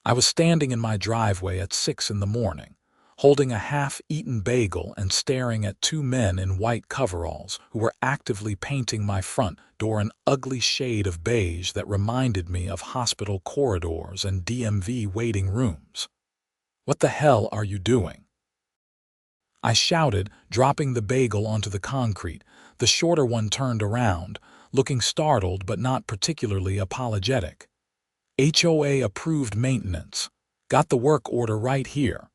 I was standing in my driveway at 6 in the morning, holding a half-eaten bagel and staring at two men in white coveralls who were actively painting my front door an ugly shade of beige that reminded me of hospital corridors and DMV waiting rooms. "What the hell are you doing?" I shouted, dropping the bagel onto the concrete. The shorter one turned around, looking startled but not particularly apologetic. "HOA approved maintenance. Got the work order right here."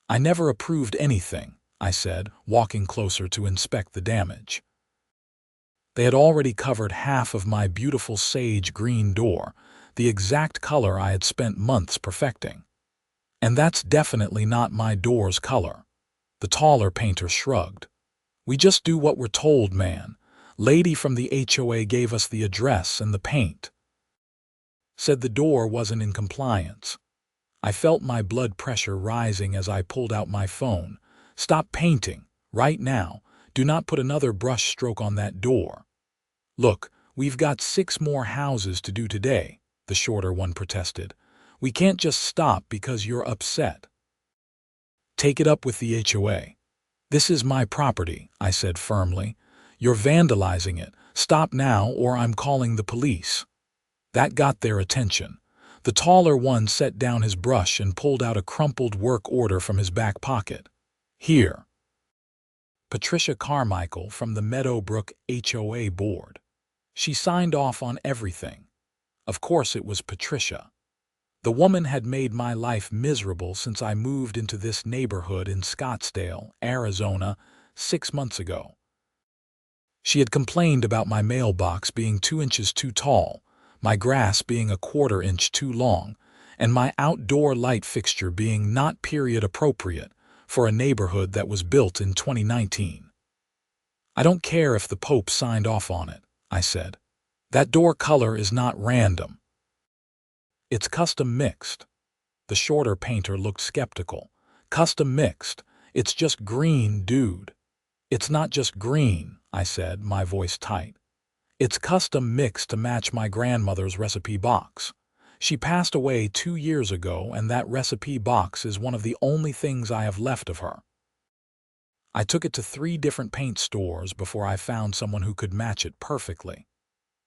"I never approved anything," I said, walking closer to inspect the damage. They had already covered half of my beautiful sage green door, the exact color I had spent months perfecting. "And that's definitely not my door's color." The taller painter shrugged. "We just do what we're told, man. Lady from the HOA gave us the address and the paint. Said the door wasn't in compliance." I felt my blood pressure rising as I pulled out my phone. "Stop painting, right now. Do not put another brush stroke on that door." "Look, we've got 6 more houses to do today," the shorter one protested. "We can't just stop because you're upset." "Take it up with the HOA. This is my property," I said firmly. "You're vandalizing it. Stop now or I'm calling the police." That got their attention. The taller one set down his brush and pulled out a crumpled work order from his back pocket. "Here. Patricia Carmichael from the Meadowbrook HOA board." She signed off on everything. Of course it was Patricia. The woman had made my life miserable since I moved into this neighborhood in Scottsdale, Arizona, 6 months ago. She had complained about my mailbox being 2 inches too tall, my grass being a 1/4 inch too long, and my outdoor light fixture being not period appropriate for a neighborhood that was built in 2019. "I don't care if the Pope signed off on it," I said. "That door color is not random. It's custom mixed." The shorter painter looked skeptical. "Custom mixed? It's just green, dude." "It's not just green," I said, my voice tight. "It's custom mixed to match my grandmother's recipe box. She passed away 2 years ago, and that recipe box is one of the only things I have left of her. I took it to 3 different paint stores before I found someone who could match it perfectly."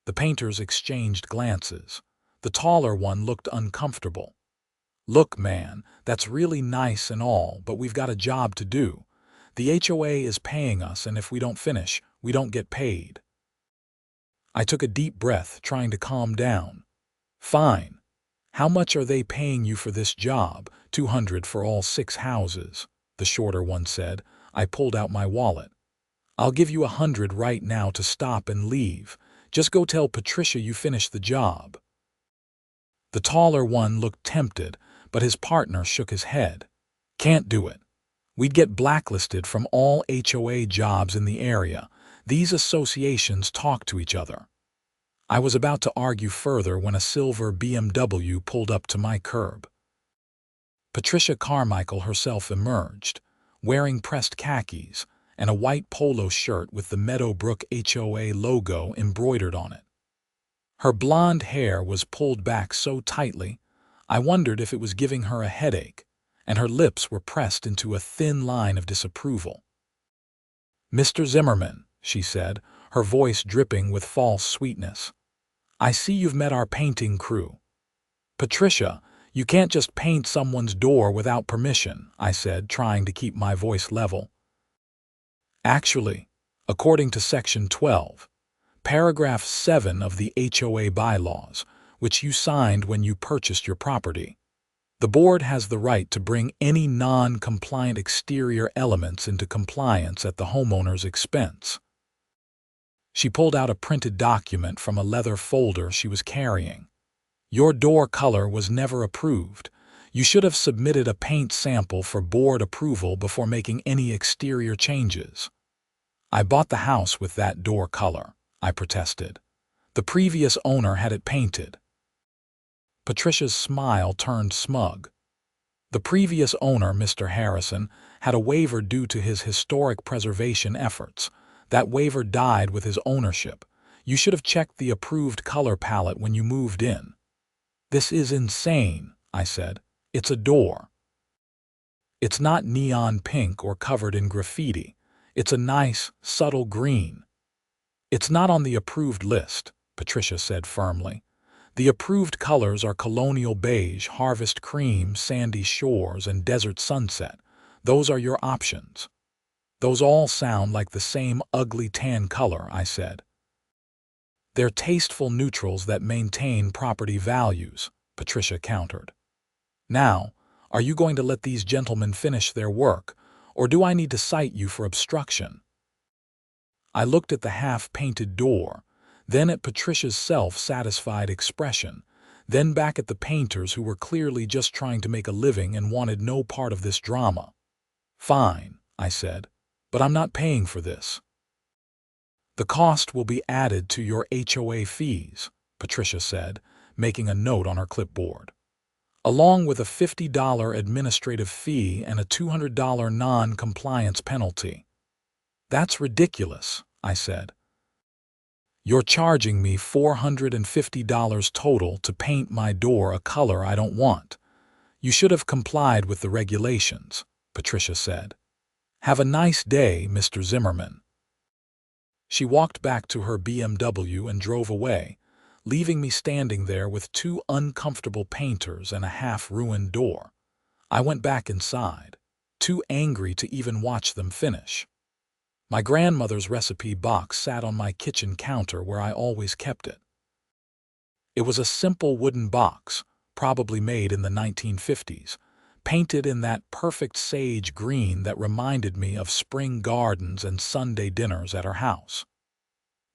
The painters exchanged glances. The taller one looked uncomfortable. "Look, man, that's really nice and all, but we've got a job to do. The HOA is paying us, and if we don't finish, we don't get paid." I took a deep breath, trying to calm down. "Fine. How much are they paying you for this job?" "200 for all 6 houses," the shorter one said. I pulled out my wallet. "I'll give you 100 right now to stop and leave. Just go tell Patricia you finished the job." The taller one looked tempted, but his partner shook his head. "Can't do it. We'd get blacklisted from all HOA jobs in the area. These associations talk to each other." I was about to argue further when a silver BMW pulled up to my curb. Patricia Carmichael herself emerged, wearing pressed khakis and a white polo shirt with the Meadowbrook HOA logo embroidered on it. Her blonde hair was pulled back so tightly, I wondered if it was giving her a headache, and her lips were pressed into a thin line of disapproval. "Mr. Zimmerman," she said, her voice dripping with false sweetness, "I see you've met our painting crew." "Patricia, you can't just paint someone's door without permission," I said, trying to keep my voice level. "Actually, according to Section 12, Paragraph 7 of the HOA bylaws, which you signed when you purchased your property, the board has the right to bring any non-compliant exterior elements into compliance at the homeowner's expense." She pulled out a printed document from a leather folder she was carrying. "Your door color was never approved. You should have submitted a paint sample for board approval before making any exterior changes." "I bought the house with that door color," I protested. "The previous owner had it painted." Patricia's smile turned smug. "The previous owner, Mr. Harrison, had a waiver due to his historic preservation efforts. That waiver died with his ownership. You should have checked the approved color palette when you moved in." "This is insane," I said. It's a door. It's not neon pink or covered in graffiti. It's a nice, subtle green. It's not on the approved list, Patricia said firmly. The approved colors are colonial beige, harvest cream, sandy shores, and desert sunset. Those are your options. Those all sound like the same ugly tan color, I said. They're tasteful neutrals that maintain property values, Patricia countered. Now, are you going to let these gentlemen finish their work, or do I need to cite you for obstruction? I looked at the half-painted door, then at Patricia's self-satisfied expression, then back at the painters who were clearly just trying to make a living and wanted no part of this drama. Fine, I said, but I'm not paying for this. The cost will be added to your HOA fees, Patricia said, making a note on her clipboard, along with a $50 administrative fee and a $200 non-compliance penalty. That's ridiculous, I said. You're charging me $450 total to paint my door a color I don't want. You should have complied with the regulations, Patricia said. Have a nice day, Mr. Zimmerman. She walked back to her BMW and drove away, leaving me standing there with two uncomfortable painters and a half-ruined door. I went back inside, too angry to even watch them finish. My grandmother's recipe box sat on my kitchen counter where I always kept it. It was a simple wooden box, probably made in the 1950s, painted in that perfect sage green that reminded me of spring gardens and Sunday dinners at her house.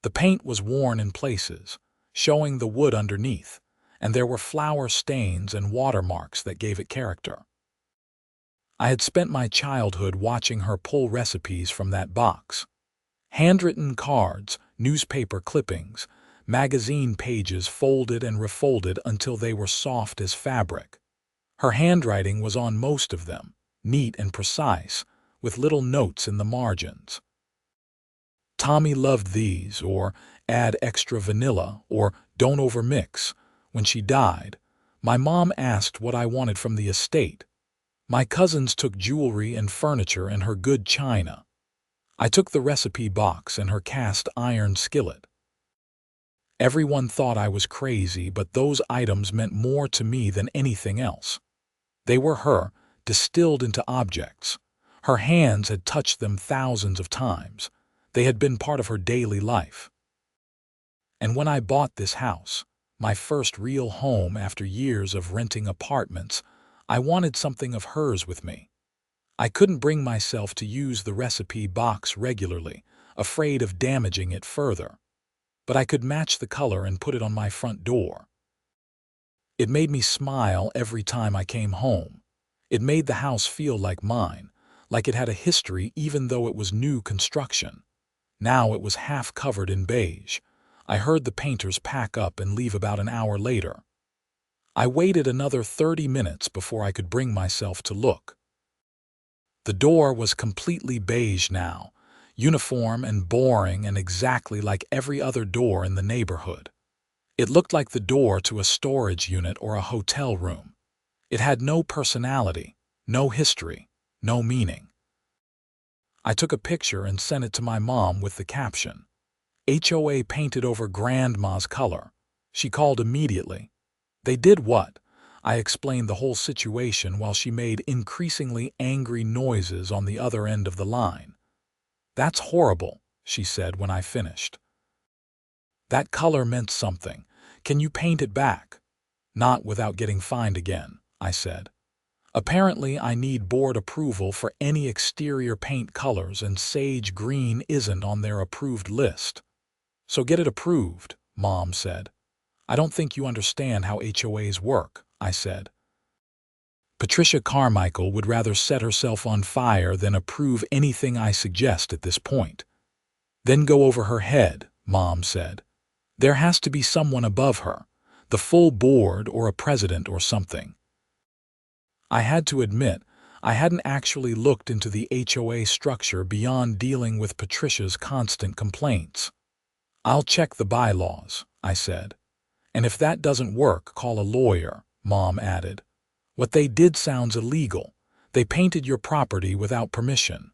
The paint was worn in places, showing the wood underneath, and there were flower stains and watermarks that gave it character. I had spent my childhood watching her pull recipes from that box. Handwritten cards, newspaper clippings, magazine pages folded and refolded until they were soft as fabric. Her handwriting was on most of them, neat and precise, with little notes in the margins. Tommy loved these, or add extra vanilla, or don't overmix. When she died, my mom asked what I wanted from the estate. My cousins took jewelry and furniture and her good china. I took the recipe box and her cast iron skillet. Everyone thought I was crazy, but those items meant more to me than anything else. They were her, distilled into objects. Her hands had touched them thousands of times. They had been part of her daily life. And when I bought this house, my first real home after years of renting apartments, I wanted something of hers with me. I couldn't bring myself to use the recipe box regularly, afraid of damaging it further. But I could match the color and put it on my front door. It made me smile every time I came home. It made the house feel like mine, like it had a history even though it was new construction. Now it was half covered in beige. I heard the painters pack up and leave about an hour later. I waited another 30 minutes before I could bring myself to look. The door was completely beige now, uniform and boring and exactly like every other door in the neighborhood. It looked like the door to a storage unit or a hotel room. It had no personality, no history, no meaning. I took a picture and sent it to my mom with the caption, "HOA painted over Grandma's color." She called immediately. They did what? I explained the whole situation while she made increasingly angry noises on the other end of the line. "That's horrible," she said when I finished. "That color meant something. Can you paint it back?" "Not without getting fined again," I said. "Apparently I need board approval for any exterior paint colors and sage green isn't on their approved list." "So get it approved," Mom said. "I don't think you understand how HOAs work," I said. Patricia Carmichael would rather set herself on fire than approve anything I suggest at this point. "Then go over her head," Mom said. "There has to be someone above her, the full board or a president or something." I had to admit, I hadn't actually looked into the HOA structure beyond dealing with Patricia's constant complaints. "I'll check the bylaws," I said. "And if that doesn't work, call a lawyer," Mom added. What they did sounds illegal. They painted your property without permission.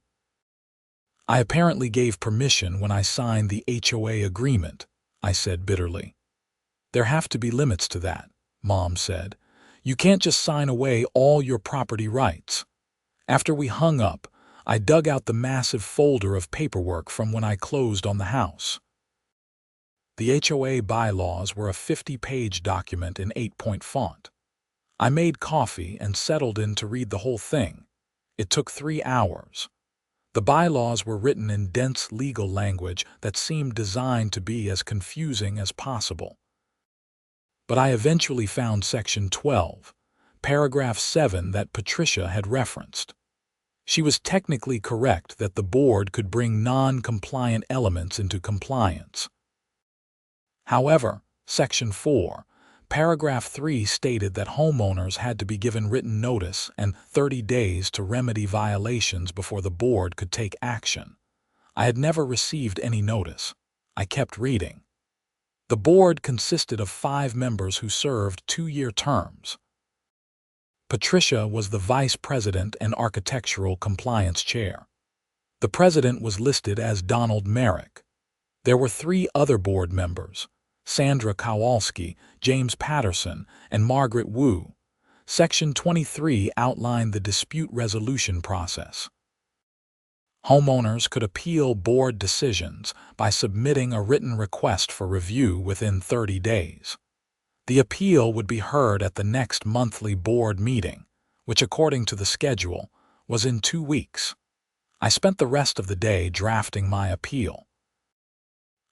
I apparently gave permission when I signed the HOA agreement, I said bitterly. There have to be limits to that, Mom said. You can't just sign away all your property rights. After we hung up, I dug out the massive folder of paperwork from when I closed on the house. The HOA bylaws were a 50-page document in 8-point font. I made coffee and settled in to read the whole thing. It took 3 hours. The bylaws were written in dense legal language that seemed designed to be as confusing as possible. But I eventually found Section 12, Paragraph 7 that Patricia had referenced. She was technically correct that the board could bring non-compliant elements into compliance. However, Section 4, Paragraph 3 stated that homeowners had to be given written notice and 30 days to remedy violations before the board could take action. I had never received any notice. I kept reading. The board consisted of 5 members who served 2-year terms. Patricia was the vice president and architectural compliance chair. The president was listed as Donald Merrick. There were 3 other board members, Sandra Kowalski, James Patterson, and Margaret Wu. Section 23 outlined the dispute resolution process. Homeowners could appeal board decisions by submitting a written request for review within 30 days. The appeal would be heard at the next monthly board meeting, which, according to the schedule, was in 2 weeks. I spent the rest of the day drafting my appeal.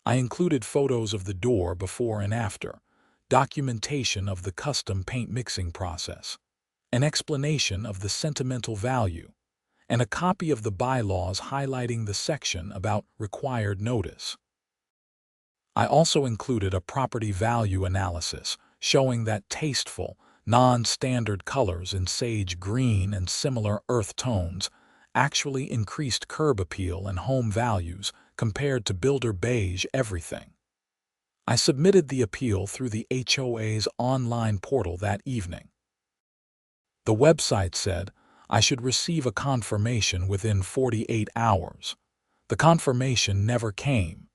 I included photos of the door before and after, documentation of the custom paint mixing process, an explanation of the sentimental value, and a copy of the bylaws highlighting the section about required notice. I also included a property value analysis showing that tasteful, non-standard colors in sage green and similar earth tones actually increased curb appeal and home values compared to builder beige everything. I submitted the appeal through the HOA's online portal that evening. The website said I should receive a confirmation within 48 hours. The confirmation never came.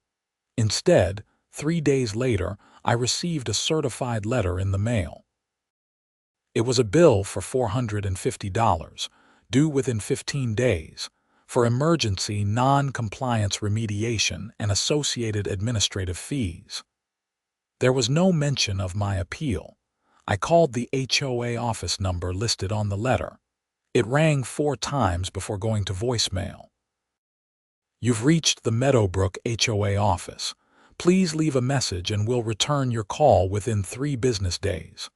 Instead, 3 days later, I received a certified letter in the mail. It was a bill for $450, due within 15 days, for emergency non-compliance remediation and associated administrative fees. There was no mention of my appeal. I called the HOA office number listed on the letter. It rang 4 times before going to voicemail. You've reached the Meadowbrook HOA office. Please leave a message and we'll return your call within 3 business days.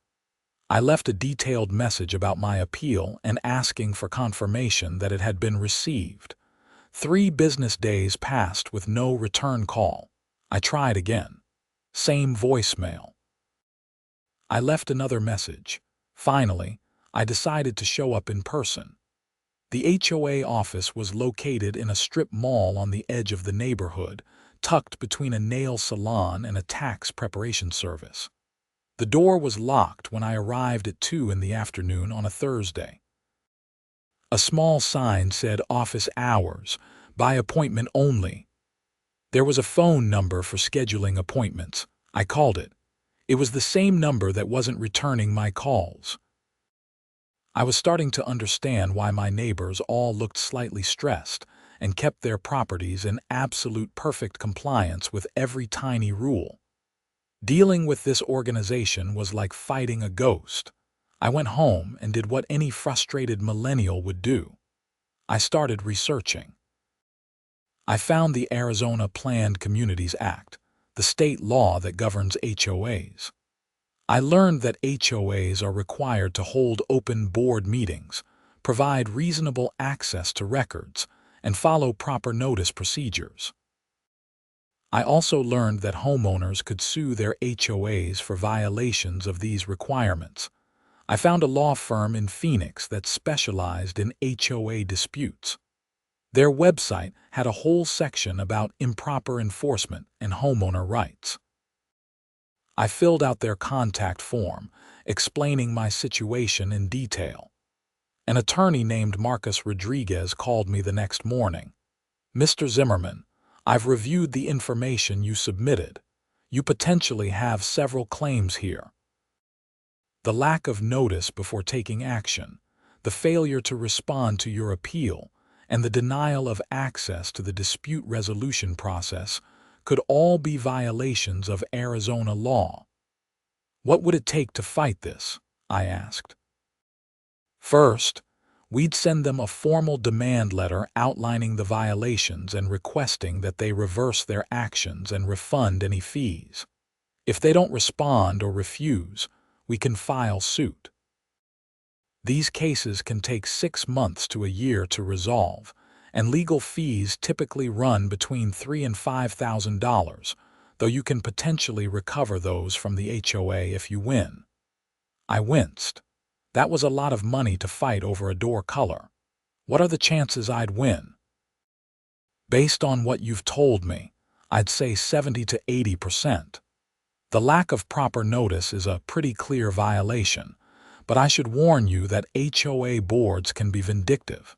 I left a detailed message about my appeal and asking for confirmation that it had been received. 3 business days passed with no return call. I tried again. Same voicemail. I left another message. Finally, I decided to show up in person. The HOA office was located in a strip mall on the edge of the neighborhood, tucked between a nail salon and a tax preparation service. The door was locked when I arrived at 2 in the afternoon on a Thursday. A small sign said office hours, by appointment only. There was a phone number for scheduling appointments. I called it. It was the same number that wasn't returning my calls. I was starting to understand why my neighbors all looked slightly stressed and kept their properties in absolute perfect compliance with every tiny rule. Dealing with this organization was like fighting a ghost. I went home and did what any frustrated millennial would do. I started researching. I found the Arizona Planned Communities Act, the state law that governs HOAs. I learned that HOAs are required to hold open board meetings, provide reasonable access to records, and follow proper notice procedures. I also learned that homeowners could sue their HOAs for violations of these requirements. I found a law firm in Phoenix that specialized in HOA disputes. Their website had a whole section about improper enforcement and homeowner rights. I filled out their contact form explaining my situation in detail. An attorney named Marcus Rodriguez called me the next morning. "Mr. Zimmerman, I've reviewed the information you submitted. You potentially have several claims here. The lack of notice before taking action, the failure to respond to your appeal, and the denial of access to the dispute resolution process could all be violations of Arizona law." "What would it take to fight this?" I asked. "First, we'd send them a formal demand letter outlining the violations and requesting that they reverse their actions and refund any fees. If they don't respond or refuse, we can file suit. These cases can take 6 months to a year to resolve, and legal fees typically run between $3,000 and $5,000, though you can potentially recover those from the HOA if you win." I winced. That was a lot of money to fight over a door color. What are the chances I'd win? "Based on what you've told me, I'd say 70 to 80%. The lack of proper notice is a pretty clear violation, but I should warn you that HOA boards can be vindictive.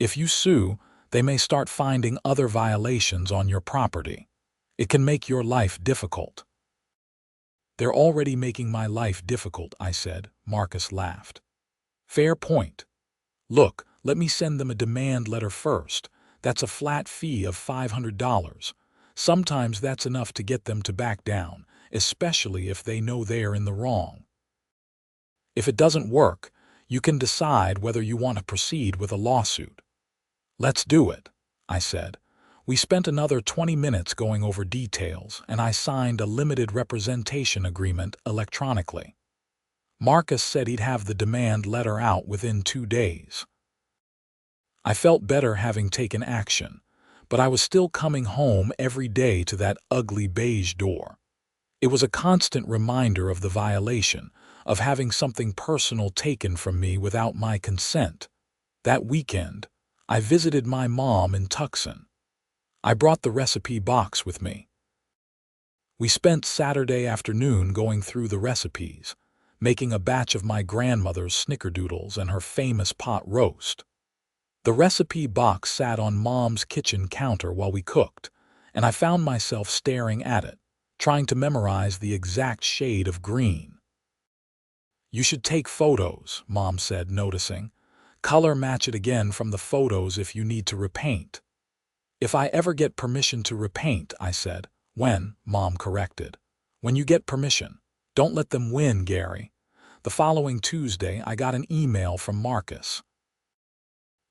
If you sue, they may start finding other violations on your property. It can make your life difficult." "They're already making my life difficult," I said. Marcus laughed. "Fair point. Look, let me send them a demand letter first. That's a flat fee of $500. Sometimes that's enough to get them to back down, especially if they know they're in the wrong. If it doesn't work, you can decide whether you want to proceed with a lawsuit." "Let's do it," I said. We spent another 20 minutes going over details, and I signed a limited representation agreement electronically. Marcus said he'd have the demand letter out within 2 days. I felt better having taken action, but I was still coming home every day to that ugly beige door. It was a constant reminder of the violation, of having something personal taken from me without my consent. That weekend, I visited my mom in Tucson. I brought the recipe box with me. We spent Saturday afternoon going through the recipes, making a batch of my grandmother's snickerdoodles and her famous pot roast. The recipe box sat on Mom's kitchen counter while we cooked, and I found myself staring at it, trying to memorize the exact shade of green. "You should take photos," Mom said, noticing. "Color match it again from the photos if you need to repaint." "If I ever get permission to repaint," I said. "When," Mom corrected. "When you get permission. Don't let them win, Gary." The following Tuesday, I got an email from Marcus.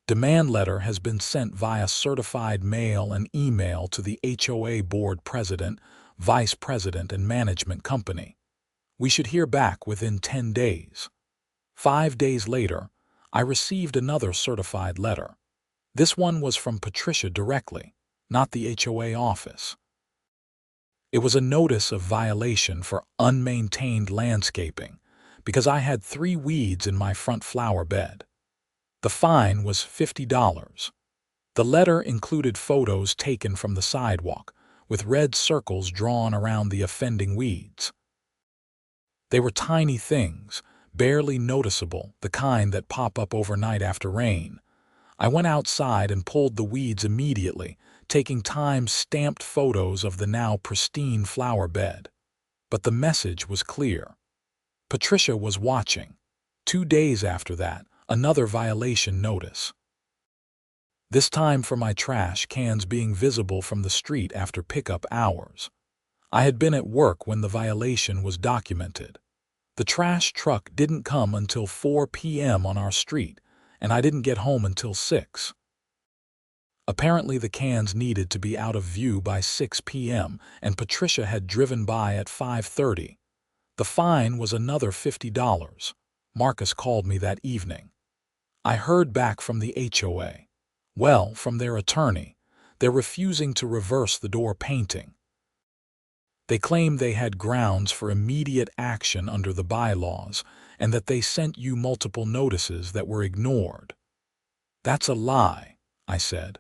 "Demand letter has been sent via certified mail and email to the HOA board president, vice president, and management company. We should hear back within 10 days. 5 days later, I received another certified letter. This one was from Patricia directly, not the HOA office. It was a notice of violation for unmaintained landscaping because I had 3 weeds in my front flower bed. The fine was $50. The letter included photos taken from the sidewalk, with red circles drawn around the offending weeds. They were tiny things, barely noticeable, the kind that pop up overnight after rain. I went outside and pulled the weeds immediately, taking time-stamped photos of the now pristine flower bed. But the message was clear. Patricia was watching. 2 days after that, another violation notice. This time for my trash cans being visible from the street after pickup hours. I had been at work when the violation was documented. The trash truck didn't come until 4 p.m. on our street, and I didn't get home until 6. Apparently the cans needed to be out of view by 6 p.m., and Patricia had driven by at 5:30. The fine was another $50. Marcus called me that evening. I heard back from the HOA. Well, from their attorney. They're refusing to reverse the door painting. They claim they had grounds for immediate action under the bylaws and that they sent you multiple notices that were ignored. "That's a lie," I said.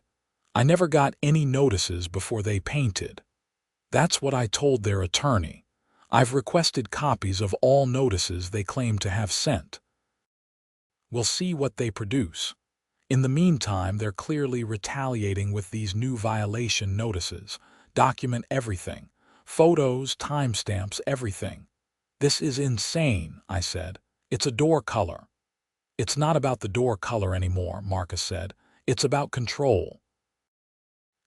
"I never got any notices before they painted." "That's what I told their attorney. I've requested copies of all notices they claim to have sent. We'll see what they produce. In the meantime, they're clearly retaliating with these new violation notices. Document everything. Photos, timestamps, everything. This is insane, I said. It's a door color. It's not about the door color anymore, Marcus said. It's about control.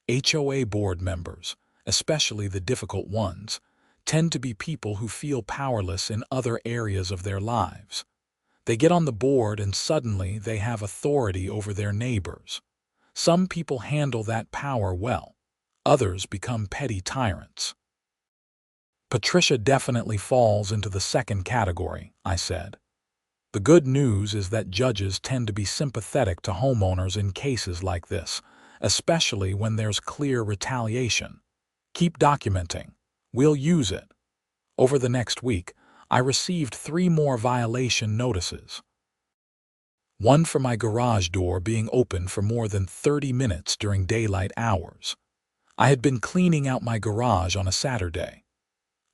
HOA board members, especially the difficult ones, tend to be people who feel powerless in other areas of their lives. They get on the board and suddenly they have authority over their neighbors. Some people handle that power well. Others become petty tyrants. Patricia definitely falls into the second category, I said. The good news is that judges tend to be sympathetic to homeowners in cases like this, especially when there's clear retaliation. Keep documenting. We'll use it. Over the next week, I received 3 more violation notices. One for my garage door being open for more than 30 minutes during daylight hours. I had been cleaning out my garage on a Saturday.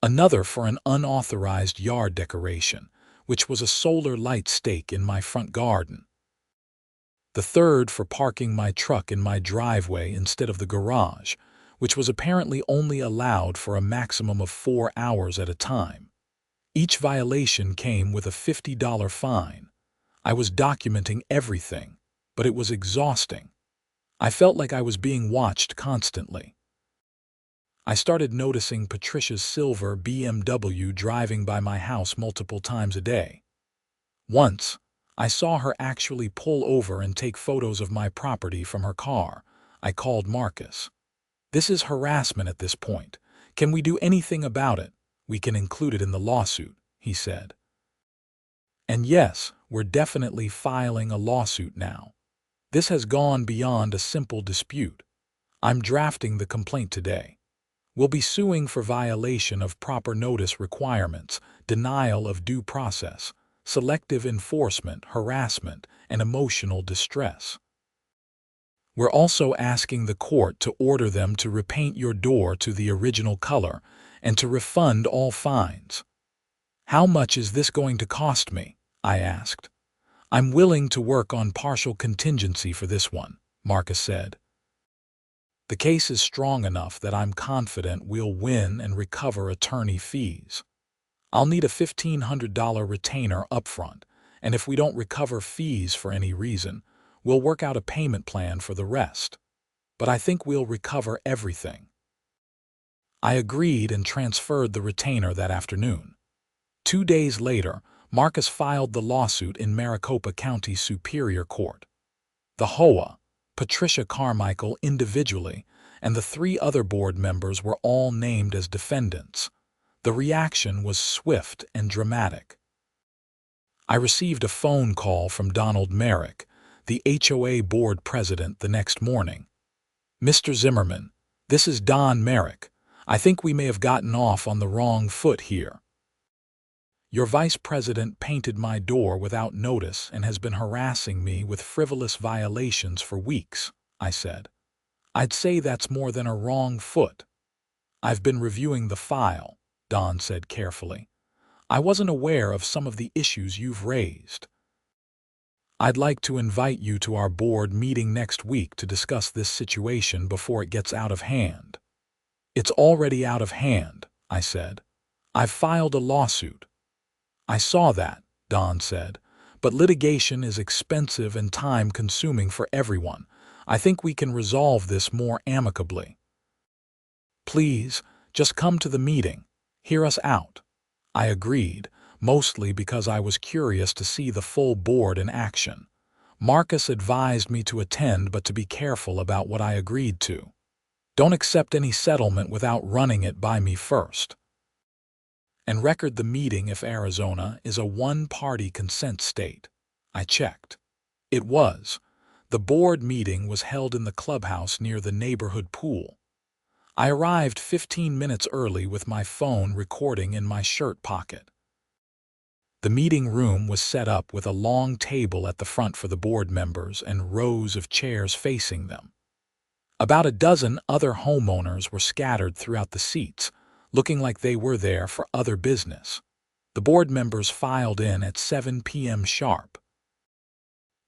Another for an unauthorized yard decoration, which was a solar light stake in my front garden. The third for parking my truck in my driveway instead of the garage, which was apparently only allowed for a maximum of 4 hours at a time. Each violation came with a $50 fine. I was documenting everything, but it was exhausting. I felt like I was being watched constantly. I started noticing Patricia's silver BMW driving by my house multiple times a day. Once, I saw her actually pull over and take photos of my property from her car. I called Marcus. This is harassment at this point. Can we do anything about it? We can include it in the lawsuit, he said. And yes, we're definitely filing a lawsuit now. This has gone beyond a simple dispute. I'm drafting the complaint today. We'll be suing for violation of proper notice requirements, denial of due process, selective enforcement, harassment, and emotional distress. We're also asking the court to order them to repaint your door to the original color and to refund all fines. How much is this going to cost me? I asked. I'm willing to work on partial contingency for this one, Marcus said. The case is strong enough that I'm confident we'll win and recover attorney fees. I'll need a $1,500 retainer upfront, and if we don't recover fees for any reason, we'll work out a payment plan for the rest. But I think we'll recover everything. I agreed and transferred the retainer that afternoon. 2 days later, Marcus filed the lawsuit in Maricopa County Superior Court. The HOA, Patricia Carmichael individually, and the 3 other board members were all named as defendants. The reaction was swift and dramatic. I received a phone call from Donald Merrick, the HOA board president, the next morning. Mr. Zimmerman, this is Don Merrick. I think we may have gotten off on the wrong foot here. Your vice president painted my door without notice and has been harassing me with frivolous violations for weeks, I said. I'd say that's more than a wrong foot. I've been reviewing the file, Don said carefully. I wasn't aware of some of the issues you've raised. I'd like to invite you to our board meeting next week to discuss this situation before it gets out of hand. It's already out of hand, I said. I've filed a lawsuit. I saw that, Don said, but litigation is expensive and time-consuming for everyone. I think we can resolve this more amicably. Please, just come to the meeting. Hear us out. I agreed, mostly because I was curious to see the full board in action. Marcus advised me to attend but to be careful about what I agreed to. Don't accept any settlement without running it by me first. And record the meeting if Arizona is a one-party consent state. I checked. It was. The board meeting was held in the clubhouse near the neighborhood pool. I arrived 15 minutes early with my phone recording in my shirt pocket. The meeting room was set up with a long table at the front for the board members and rows of chairs facing them. About a dozen other homeowners were scattered throughout the seats, looking like they were there for other business. The board members filed in at 7 p.m. sharp.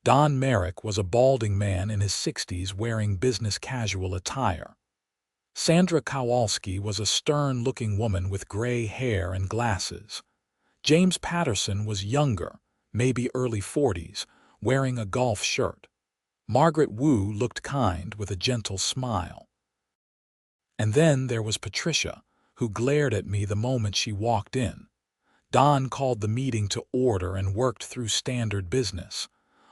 Don Merrick was a balding man in his 60s wearing business casual attire. Sandra Kowalski was a stern-looking woman with gray hair and glasses. James Patterson was younger, maybe early 40s, wearing a golf shirt. Margaret Wu looked kind with a gentle smile. And then there was Patricia, who glared at me the moment she walked in. Don called the meeting to order and worked through standard business.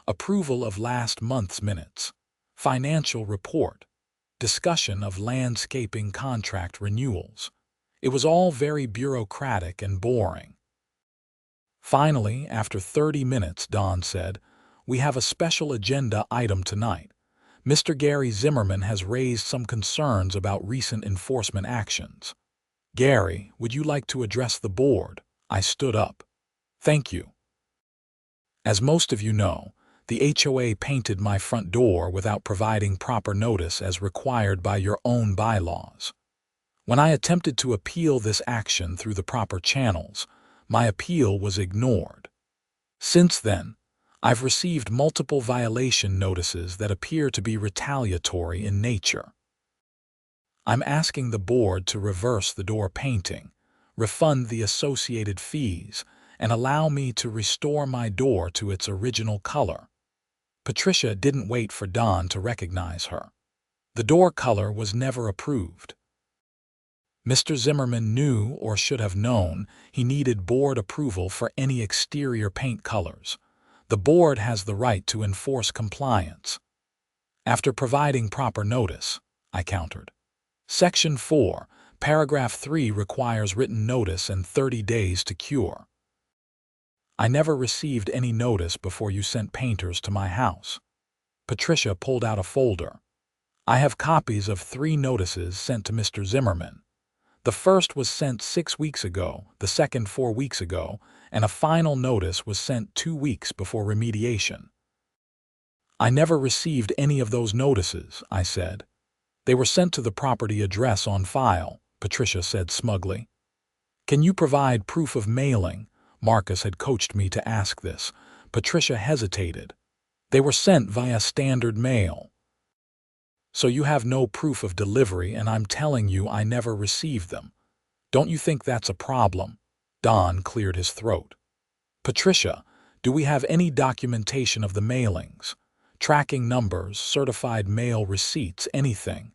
Approval of last month's minutes, financial report, discussion of landscaping contract renewals. It was all very bureaucratic and boring. Finally, after 30 minutes, Don said, "We have a special agenda item tonight. Mr. Gary Zimmerman has raised some concerns about recent enforcement actions." "Gary, would you like to address the board?" I stood up. "Thank you. As most of you know, the HOA painted my front door without providing proper notice as required by your own bylaws. When I attempted to appeal this action through the proper channels, my appeal was ignored. Since then, I've received multiple violation notices that appear to be retaliatory in nature. I'm asking the board to reverse the door painting, refund the associated fees, and allow me to restore my door to its original color." Patricia didn't wait for Don to recognize her. The door color was never approved. Mr. Zimmerman knew, or should have known, he needed board approval for any exterior paint colors. The board has the right to enforce compliance. After providing proper notice, I countered. Section 4, paragraph 3 requires written notice and 30 days to cure. I never received any notice before you sent painters to my house. Patricia pulled out a folder. I have copies of 3 notices sent to Mr. Zimmerman. The first was sent 6 weeks ago, the second 4 weeks ago, and a final notice was sent 2 weeks before remediation. "I never received any of those notices," I said. "They were sent to the property address on file," Patricia said smugly. "Can you provide proof of mailing?" Marcus had coached me to ask this. Patricia hesitated. "They were sent via standard mail." "So you have no proof of delivery, and I'm telling you I never received them. Don't you think that's a problem?" Don cleared his throat. "Patricia, do we have any documentation of the mailings? Tracking numbers, certified mail receipts, anything?"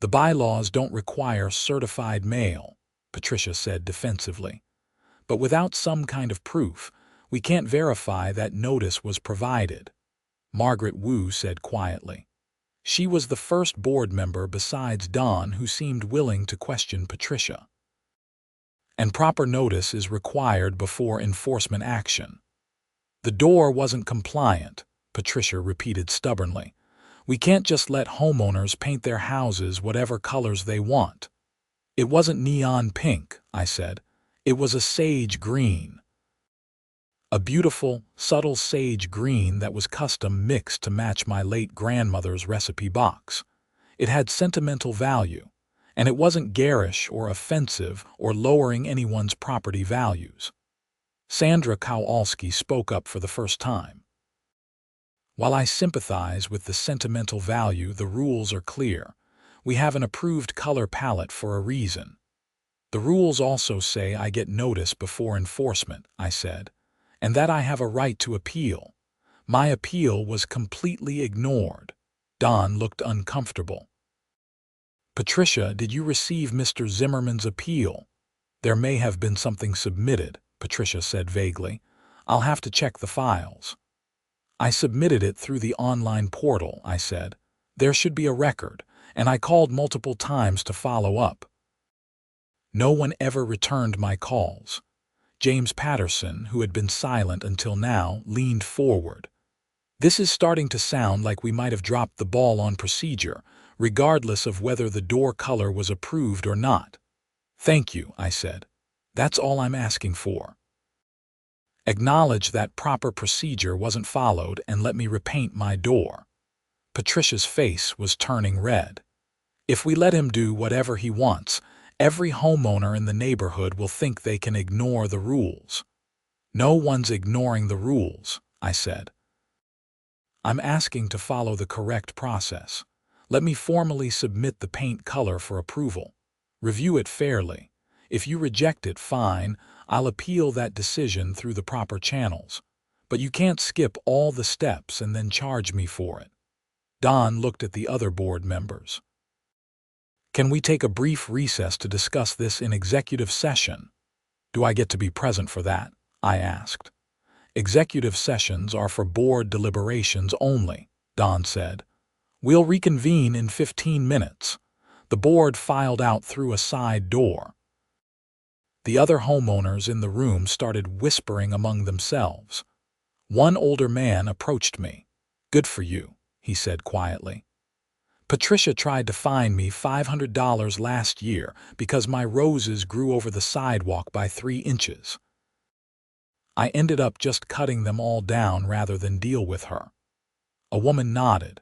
"The bylaws don't require certified mail," Patricia said defensively. "But without some kind of proof, we can't verify that notice was provided," Margaret Wu said quietly. She was the first board member besides Don who seemed willing to question Patricia. "And proper notice is required before enforcement action." "The door wasn't compliant," Patricia repeated stubbornly. "We can't just let homeowners paint their houses whatever colors they want." "It wasn't neon pink," I said. "It was a sage green. A beautiful, subtle sage green that was custom mixed to match my late grandmother's recipe box. It had sentimental value, and it wasn't garish or offensive or lowering anyone's property values." Sandra Kowalski spoke up for the first time. "While I sympathize with the sentimental value, the rules are clear. We have an approved color palette for a reason." "The rules also say I get notice before enforcement," I said, "and that I have a right to appeal. My appeal was completely ignored." Don looked uncomfortable. "Patricia, did you receive Mr. Zimmerman's appeal?" "There may have been something submitted," Patricia said vaguely. "I'll have to check the files." "I submitted it through the online portal," I said. "There should be a record, and I called multiple times to follow up." No one ever returned my calls. James Patterson, who had been silent until now, leaned forward. "This is starting to sound like we might have dropped the ball on procedure, regardless of whether the door color was approved or not." "Thank you," I said. "That's all I'm asking for. Acknowledge that proper procedure wasn't followed and let me repaint my door." Patricia's face was turning red. "If we let him do whatever he wants, Every homeowner in the neighborhood will think they can ignore the rules. No one's ignoring the rules, I said. I'm asking to follow the correct process. Let me formally submit the paint color for approval. Review it fairly. If you reject it, fine, I'll appeal that decision through the proper channels. But you can't skip all the steps and then charge me for it. Don looked at the other board members. Can we take a brief recess to discuss this in executive session? Do I get to be present for that? I asked. Executive sessions are for board deliberations only, Don said. We'll reconvene in 15 minutes. The board filed out through a side door. The other homeowners in the room started whispering among themselves. One older man approached me. Good for you, he said quietly. Patricia tried to fine me $500 last year because my roses grew over the sidewalk by 3 inches. I ended up just cutting them all down rather than deal with her. A woman nodded.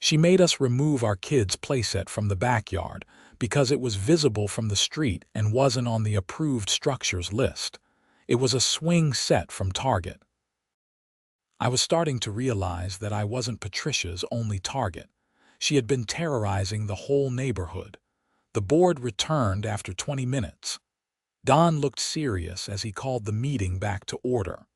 She made us remove our kids' playset from the backyard because it was visible from the street and wasn't on the approved structures list. It was a swing set from Target. I was starting to realize that I wasn't Patricia's only target. She had been terrorizing the whole neighborhood. The board returned after 20 minutes. Don looked serious as he called the meeting back to order.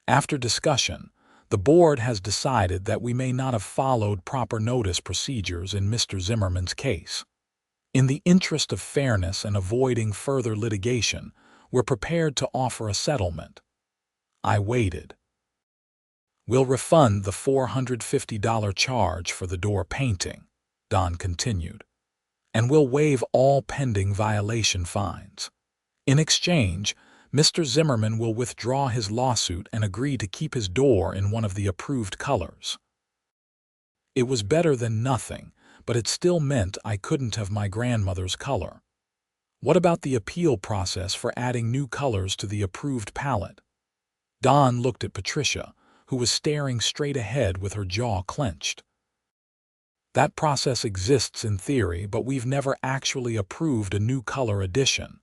After discussion, the board has decided that we may not have followed proper notice procedures in Mr. Zimmerman's case. In the interest of fairness and avoiding further litigation, we're prepared to offer a settlement. I waited. We'll refund the $450 charge for the door painting, Don continued, and we'll waive all pending violation fines. In exchange, Mr. Zimmerman will withdraw his lawsuit and agree to keep his door in one of the approved colors. It was better than nothing, but it still meant I couldn't have my grandmother's color. What about the appeal process for adding new colors to the approved palette? Don looked at Patricia, who was staring straight ahead with her jaw clenched. That process exists in theory, but we've never actually approved a new color addition.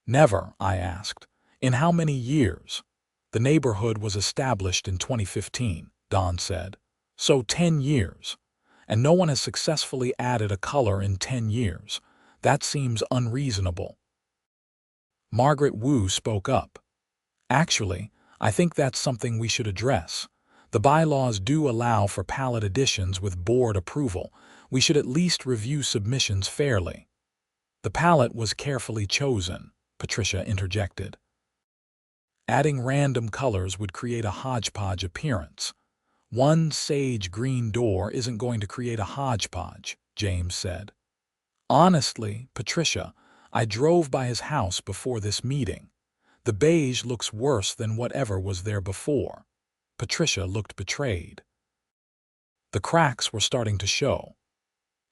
Never, I asked. In how many years? The neighborhood was established in 2015, Don said. So 10 years. And no one has successfully added a color in 10 years. That seems unreasonable. Margaret Wu spoke up. Actually, I think that's something we should address. The bylaws do allow for palette additions with board approval. We should at least review submissions fairly. The palette was carefully chosen, Patricia interjected. Adding random colors would create a hodgepodge appearance. One sage green door isn't going to create a hodgepodge, James said. Honestly, Patricia, I drove by his house before this meeting. The beige looks worse than whatever was there before. Patricia looked betrayed. The cracks were starting to show.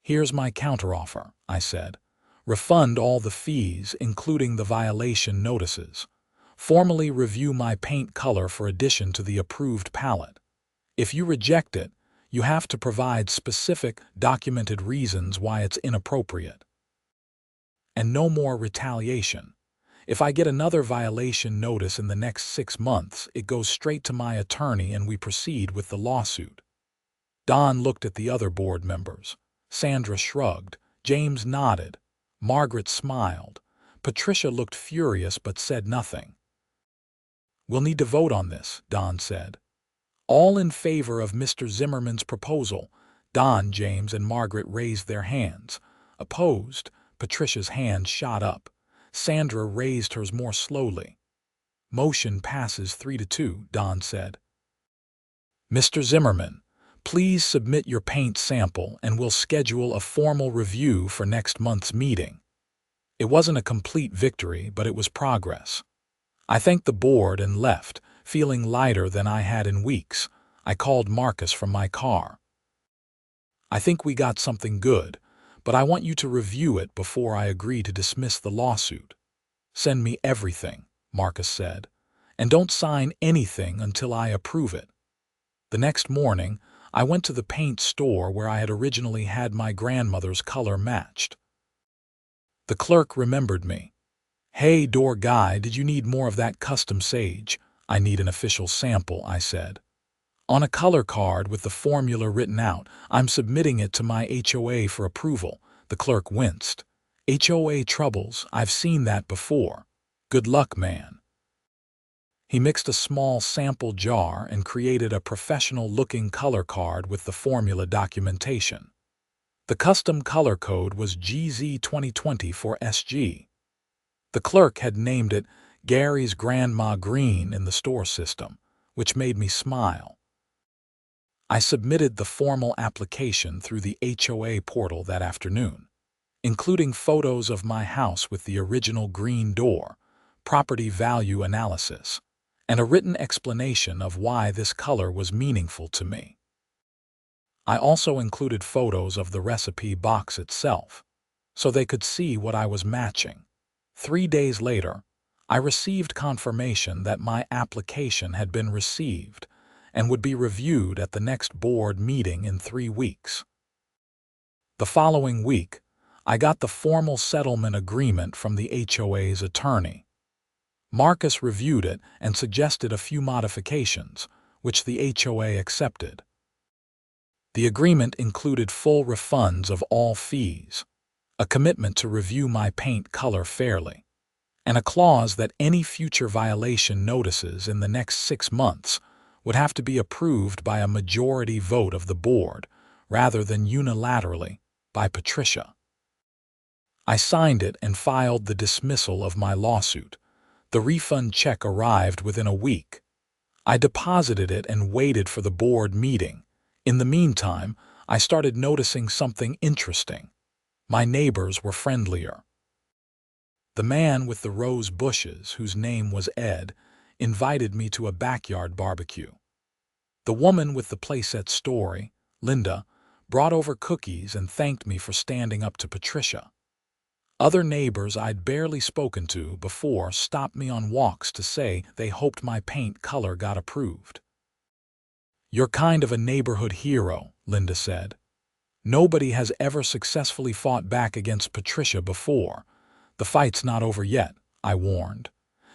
Here's my counteroffer, I said. Refund all the fees, including the violation notices. Formally review my paint color for addition to the approved palette. If you reject it, you have to provide specific, documented reasons why it's inappropriate. And no more retaliation. If I get another violation notice in the next 6 months, it goes straight to my attorney and we proceed with the lawsuit. Don looked at the other board members. Sandra shrugged. James nodded. Margaret smiled. Patricia looked furious but said nothing. We'll need to vote on this, Don said. All in favor of Mr. Zimmerman's proposal. Don, James, and Margaret raised their hands. Opposed, Patricia's hand shot up. Sandra raised hers more slowly. Motion passes 3-2, Don said. Mr. Zimmerman, please submit your paint sample and we'll schedule a formal review for next month's meeting. It wasn't a complete victory, but it was progress. I thanked the board and left, feeling lighter than I had in weeks. I called Marcus from my car. I think we got something good, but I want you to review it before I agree to dismiss the lawsuit. Send me everything, Marcus said, and don't sign anything until I approve it. The next morning, I went to the paint store where I had originally had my grandmother's color matched. The clerk remembered me. "Hey, door guy, did you need more of that custom sage?" "I need an official sample," I said. "On a color card with the formula written out. I'm submitting it to my HOA for approval." The clerk winced. "HOA troubles, I've seen that before. Good luck, man." He mixed a small sample jar and created a professional-looking color card with the formula documentation. The custom color code was GZ2020 for SG. The clerk had named it Gary's Grandma Green in the store system, which made me smile. I submitted the formal application through the HOA portal that afternoon, including photos of my house with the original green door, property value analysis, and a written explanation of why this color was meaningful to me. I also included photos of the recipe box itself, so they could see what I was matching. 3 days later, I received confirmation that my application had been received and would be reviewed at the next board meeting in 3 weeks. The following week, I got the formal settlement agreement from the HOA's attorney. Marcus reviewed it and suggested a few modifications, which the HOA accepted. The agreement included full refunds of all fees, a commitment to review my paint color fairly, and a clause that any future violation notices in the next 6 months would have to be approved by a majority vote of the board, rather than unilaterally by Patricia. I signed it and filed the dismissal of my lawsuit. The refund check arrived within a week. I deposited it and waited for the board meeting. In the meantime, I started noticing something interesting. My neighbors were friendlier. The man with the rose bushes, whose name was Ed, invited me to a backyard barbecue. The woman with the playset story, Linda, brought over cookies and thanked me for standing up to Patricia. Other neighbors I'd barely spoken to before stopped me on walks to say they hoped my paint color got approved. "You're kind of a neighborhood hero," Linda said. "Nobody has ever successfully fought back against Patricia before. The fight's not over yet," I warned.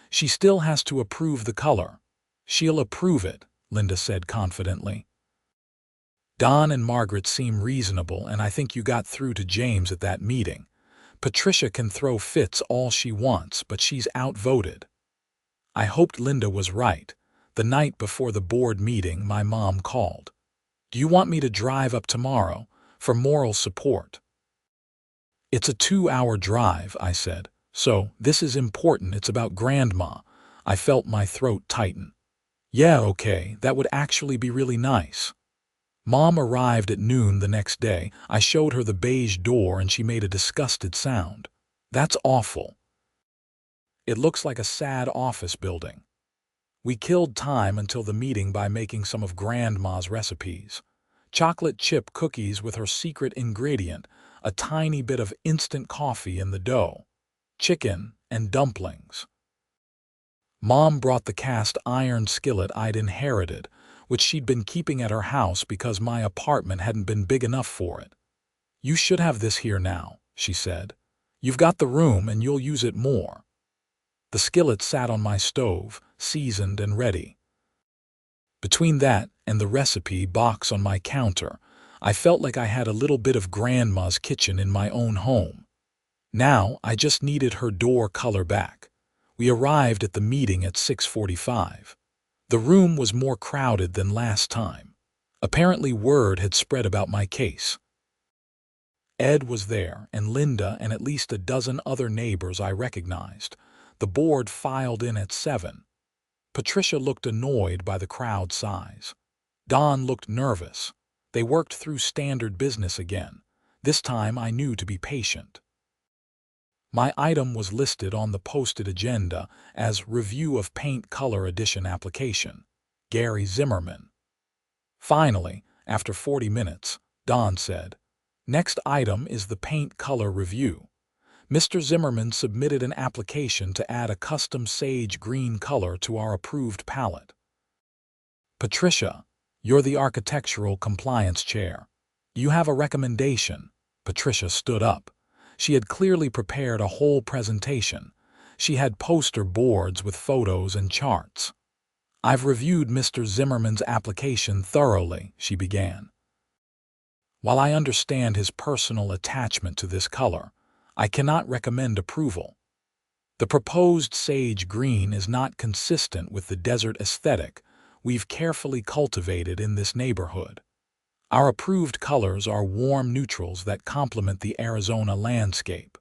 "She still has to approve the color." "She'll approve it," Linda said confidently. "Don and Margaret seem reasonable, and I think you got through to James at that meeting. Patricia can throw fits all she wants, but she's outvoted." I hoped Linda was right. The night before the board meeting, my mom called. "Do you want me to drive up tomorrow for moral support?" "It's a 2-hour drive," I said. "So, this is important. It's about Grandma." I felt my throat tighten. "Yeah, okay, that would actually be really nice." Mom arrived at noon the next day. I showed her the beige door and she made a disgusted sound. "That's awful. It looks like a sad office building." We killed time until the meeting by making some of Grandma's recipes. Chocolate chip cookies with her secret ingredient, a tiny bit of instant coffee in the dough, chicken, and dumplings. Mom brought the cast iron skillet I'd inherited, which she'd been keeping at her house because my apartment hadn't been big enough for it. "You should have this here now," she said. "You've got the room and you'll use it more." The skillet sat on my stove, seasoned and ready. Between that and the recipe box on my counter, I felt like I had a little bit of Grandma's kitchen in my own home. Now I just needed her door color back. We arrived at the meeting at 6:45. The room was more crowded than last time. Apparently word had spread about my case. Ed was there, and Linda and at least a dozen other neighbors I recognized. The board filed in at 7. Patricia looked annoyed by the crowd size. Don looked nervous. They worked through standard business again. This time I knew to be patient. My item was listed on the posted agenda as Review of Paint Color Edition Application. Gary Zimmerman. Finally, after 40 minutes, Don said, "Next item is the paint color review." Mr. Zimmerman submitted an application to add a custom sage green color to our approved palette. "Patricia, you're the architectural compliance chair. You have a recommendation." Patricia stood up. She had clearly prepared a whole presentation. She had poster boards with photos and charts. "I've reviewed Mr. Zimmerman's application thoroughly," she began. "While I understand his personal attachment to this color, I cannot recommend approval. The proposed sage green is not consistent with the desert aesthetic we've carefully cultivated in this neighborhood. Our approved colors are warm neutrals that complement the Arizona landscape.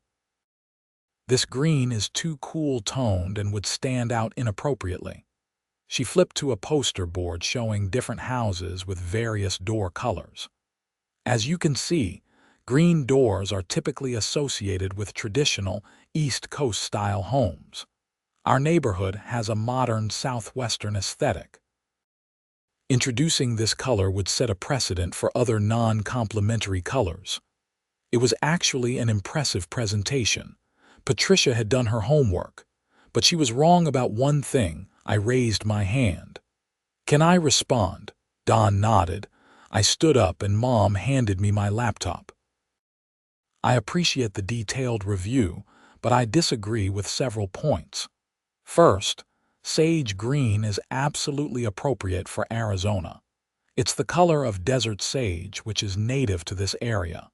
This green is too cool-toned and would stand out inappropriately." She flipped to a poster board showing different houses with various door colors. "As you can see, green doors are typically associated with traditional East Coast-style homes. Our neighborhood has a modern Southwestern aesthetic. Introducing this color would set a precedent for other non-complementary colors." It was actually an impressive presentation. Patricia had done her homework, but she was wrong about one thing. I raised my hand. "Can I respond?" Don nodded. I stood up and Mom handed me my laptop. "I appreciate the detailed review, but I disagree with several points. First, sage green is absolutely appropriate for Arizona. It's the color of desert sage, which is native to this area.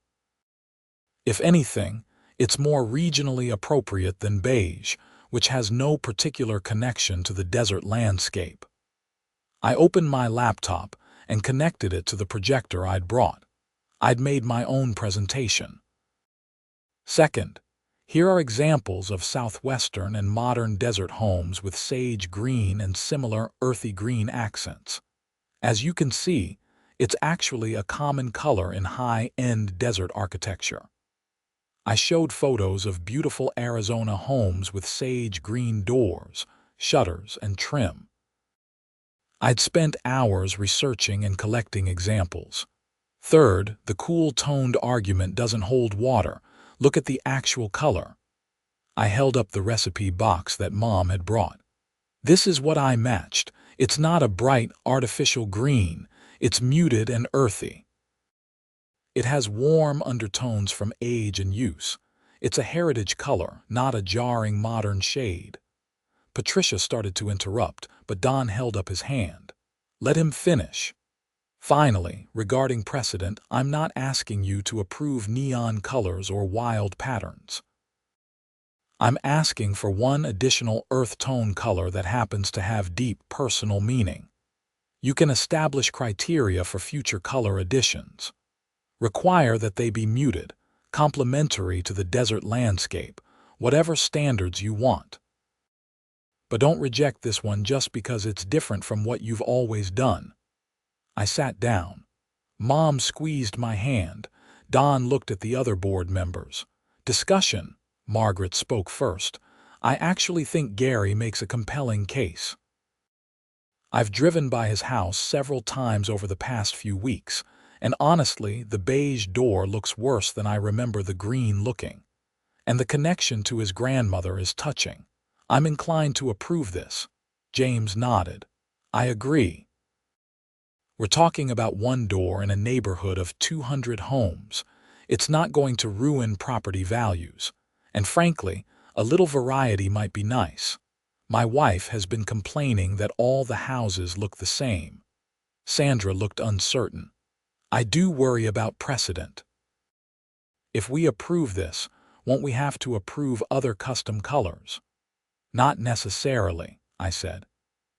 If anything, it's more regionally appropriate than beige, which has no particular connection to the desert landscape." I opened my laptop and connected it to the projector I'd brought. I'd made my own presentation. "Second, here are examples of southwestern and modern desert homes with sage green and similar earthy green accents. As you can see, it's actually a common color in high-end desert architecture." I showed photos of beautiful Arizona homes with sage green doors, shutters, and trim. I'd spent hours researching and collecting examples. "Third, the cool-toned argument doesn't hold water. Look at the actual color." I held up the recipe box that Mom had brought. "This is what I matched. It's not a bright, artificial green. It's muted and earthy. It has warm undertones from age and use. It's a heritage color, not a jarring modern shade." Patricia started to interrupt, but Don held up his hand. "Let him finish." "Finally, regarding precedent, I'm not asking you to approve neon colors or wild patterns. I'm asking for one additional earth tone color that happens to have deep personal meaning. You can establish criteria for future color additions. Require that they be muted, complementary to the desert landscape, whatever standards you want. But don't reject this one just because it's different from what you've always done." I sat down. Mom squeezed my hand. Don looked at the other board members. "Discussion." Margaret spoke first. "I actually think Gary makes a compelling case. I've driven by his house several times over the past few weeks, and honestly, the beige door looks worse than I remember the green looking. And the connection to his grandmother is touching. I'm inclined to approve this." James nodded. "I agree. We're talking about one door in a neighborhood of 200 homes. It's not going to ruin property values. And frankly, a little variety might be nice. My wife has been complaining that all the houses look the same." Sandra looked uncertain. "I do worry about precedent. If we approve this, won't we have to approve other custom colors?" "Not necessarily," I said.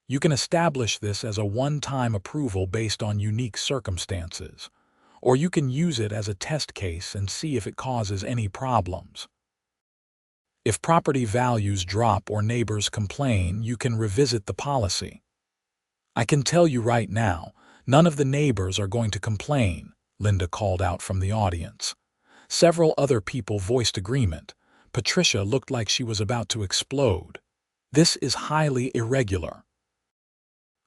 "You can establish this as a one-time approval based on unique circumstances, or you can use it as a test case and see if it causes any problems. If property values drop or neighbors complain, you can revisit the policy. I can tell you right now, none of the neighbors are going to complain," Linda called out from the audience. Several other people voiced agreement. Patricia looked like she was about to explode. "This is highly irregular.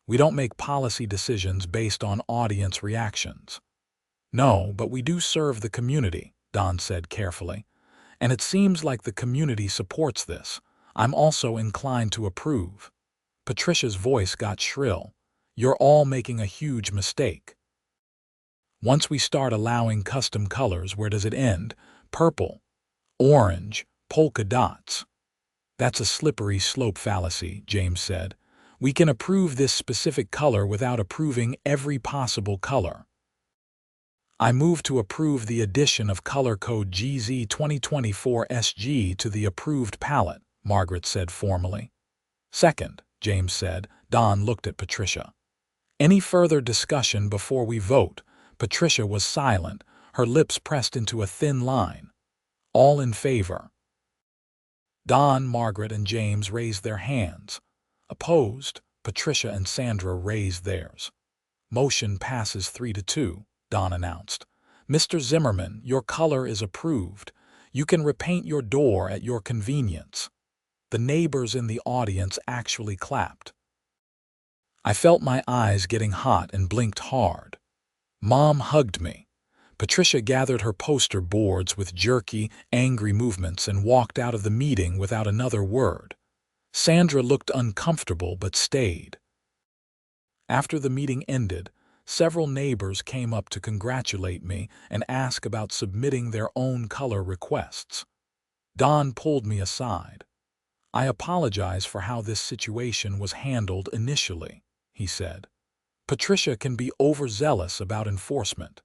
We don't make policy decisions based on audience reactions." "No, but we do serve the community," Don said carefully. "And it seems like the community supports this. I'm also inclined to approve." Patricia's voice got shrill. "You're all making a huge mistake. Once we start allowing custom colors, where does it end? Purple. Orange, polka dots. That's a slippery slope fallacy, James said. We can approve this specific color without approving every possible color. I move to approve the addition of color code GZ2024SG to the approved palette, Margaret said formally. Second, James said. Don looked at Patricia. Any further discussion before we vote? Patricia was silent, her lips pressed into a thin line. All in favor. Don, Margaret, and James raised their hands. Opposed, Patricia and Sandra raised theirs. Motion passes 3-2, Don announced. Mr. Zimmerman, your color is approved. You can repaint your door at your convenience. The neighbors in the audience actually clapped. I felt my eyes getting hot and blinked hard. Mom hugged me. Patricia gathered her poster boards with jerky, angry movements and walked out of the meeting without another word. Sandra looked uncomfortable but stayed. After the meeting ended, several neighbors came up to congratulate me and ask about submitting their own color requests. Don pulled me aside. I apologize for how this situation was handled initially, he said. Patricia can be overzealous about enforcement.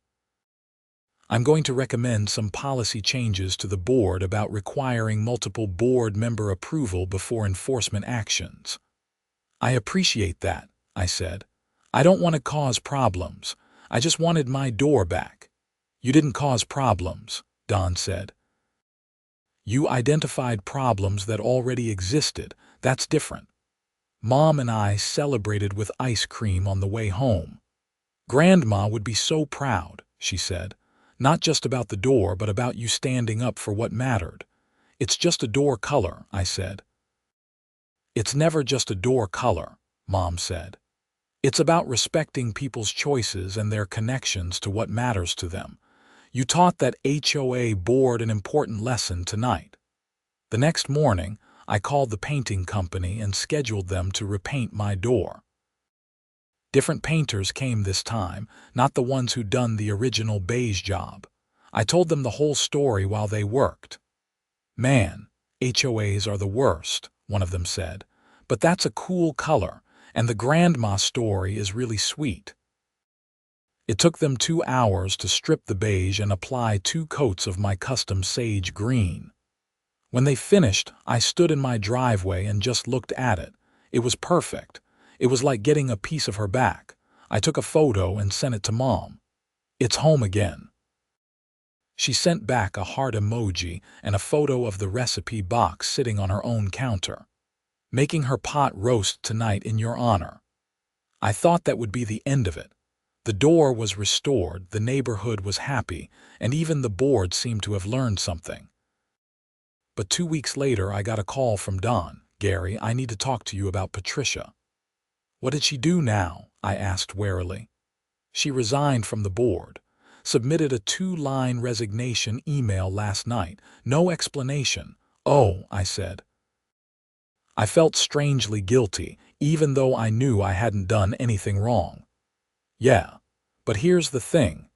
I'm going to recommend some policy changes to the board about requiring multiple board member approval before enforcement actions. I appreciate that, I said. I don't want to cause problems. I just wanted my door back. You didn't cause problems, Don said. You identified problems that already existed. That's different. Mom and I celebrated with ice cream on the way home. Grandma would be so proud, she said. Not just about the door, but about you standing up for what mattered. It's just a door color, I said. It's never just a door color, Mom said. It's about respecting people's choices and their connections to what matters to them. You taught that HOA board an important lesson tonight. The next morning, I called the painting company and scheduled them to repaint my door. Different painters came this time, not the ones who'd done the original beige job. I told them the whole story while they worked. Man, HOAs are the worst, one of them said. But that's a cool color, and the grandma story is really sweet. It took them 2 hours to strip the beige and apply 2 coats of my custom sage green. When they finished, I stood in my driveway and just looked at it. It was perfect. It was like getting a piece of her back. I took a photo and sent it to Mom. It's home again. She sent back a heart emoji and a photo of the recipe box sitting on her own counter. Making her pot roast tonight in your honor. I thought that would be the end of it. The door was restored, the neighborhood was happy, and even the board seemed to have learned something. But 2 weeks later, I got a call from Don. Gary, I need to talk to you about Patricia. What did she do now? I asked warily. She resigned from the board. Submitted a 2-line resignation email last night. No explanation. Oh, I said. I felt strangely guilty, even though I knew I hadn't done anything wrong. Yeah, but here's the thing.